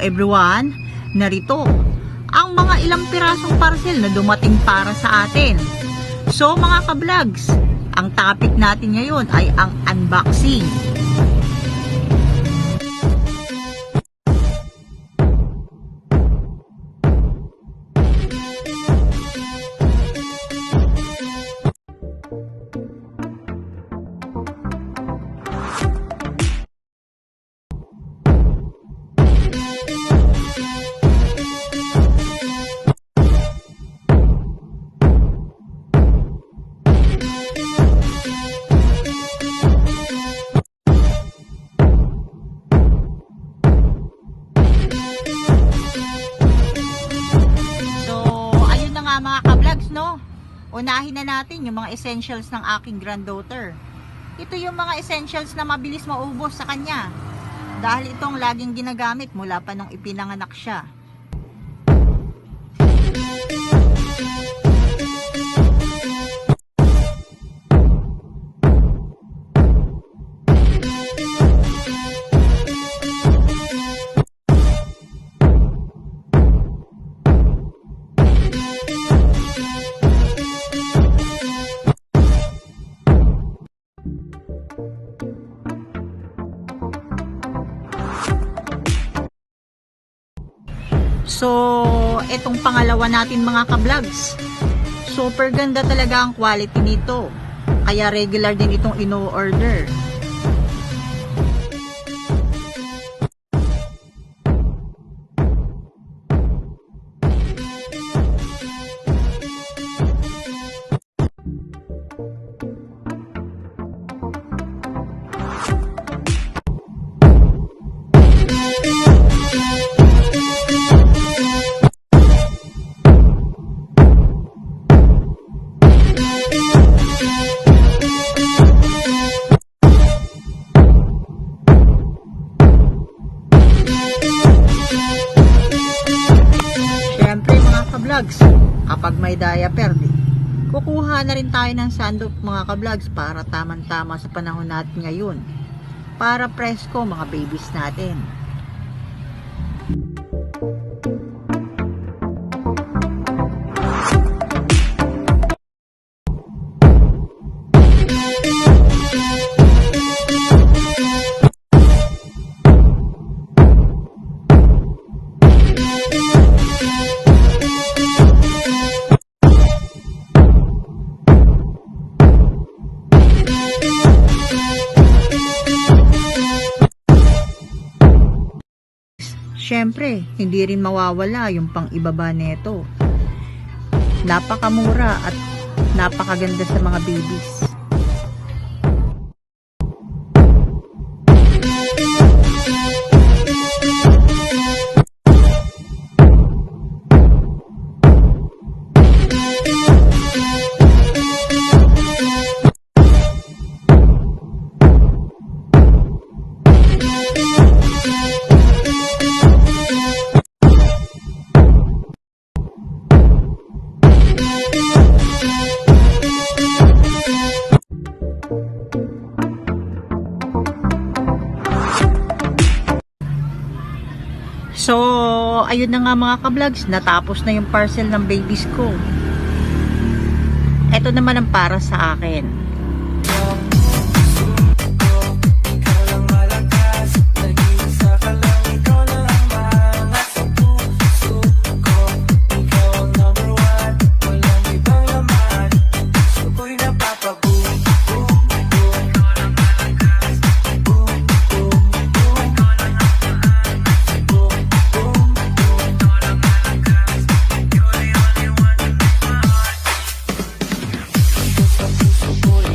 everyone, narito ang mga ilang pirasong parcel na dumating para sa atin. So mga ka-vlogs, ang topic natin ngayon ay ang unboxing. Mga ka-vlogs, no? Unahin na natin yung mga essentials ng aking granddaughter. Ito yung mga essentials na mabilis maubos sa kanya. Dahil itong laging ginagamit mula pa nung ipinanganak siya. So, itong pangalawa natin mga ka-vlogs. Super ganda talaga ang quality nito. Kaya regular din itong ino-order. Kapag may diaper, kukuha na rin tayo ng sandok mga ka-vlogs para tamang-tama sa panahon natin ngayon. Para presko mga babies natin. Siyempre, hindi rin mawawala yung pang-ibaba neto. Napakamura at napakaganda sa mga babies. So, ayun na nga mga ka-vlogs, natapos na yung parcel ng babies ko. Ito naman ang para sa akin. Boy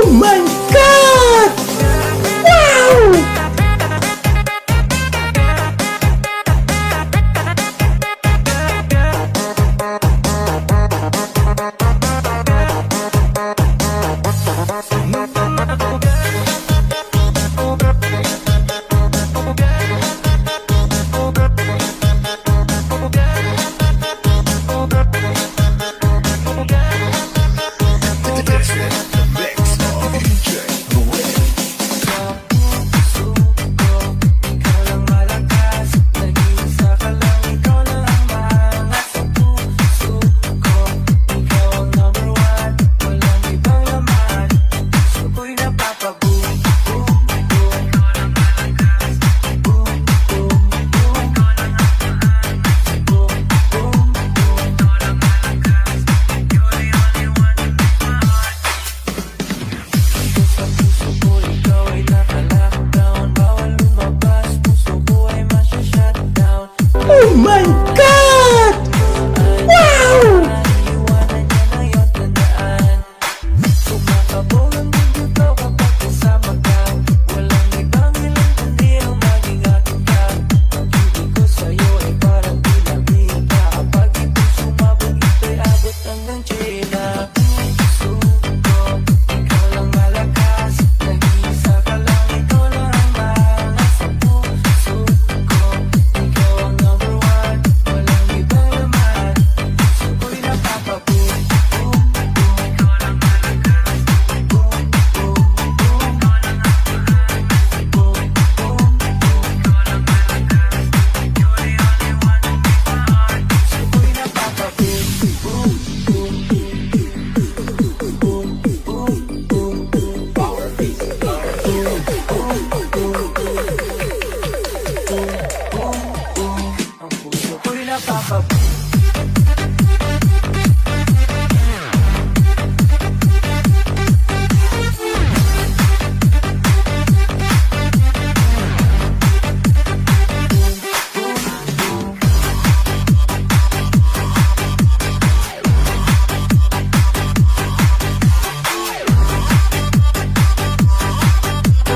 Oh my God! Wow! Oh my God! Wow!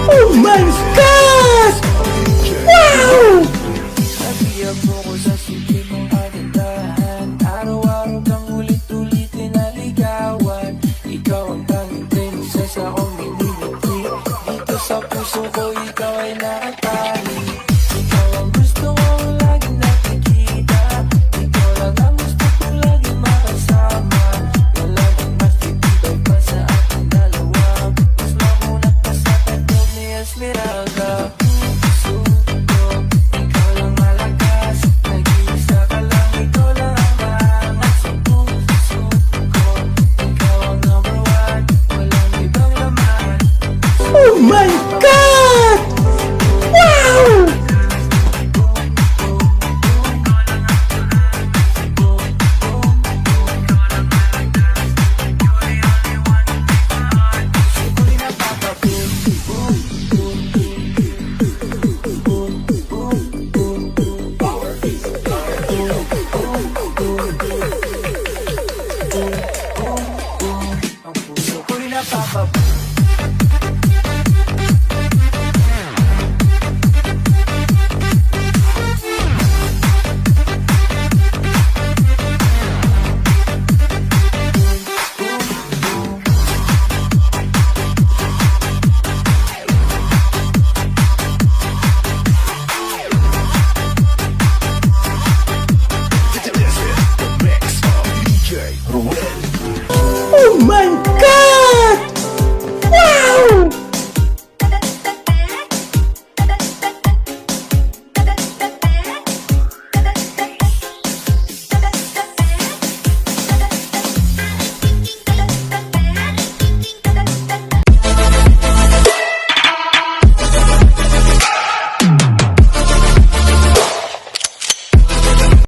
Oh my God! Wow! Nabiyag mo ko sa simple mong kagandahan. Araw-araw kang ulit-ulitin na ligawan. Ikaw ang tanging princess, akong miniliti. Dito sa puso ko, ikaw ay nakatali. Ikaw ang gusto kong laging nakikita. Ikaw lang ang gusto kong laging makasama. Wala bang mas titibay pa sa ating dalawa. Mas makunat pa sa tattoo ni Esmeralda. Oh my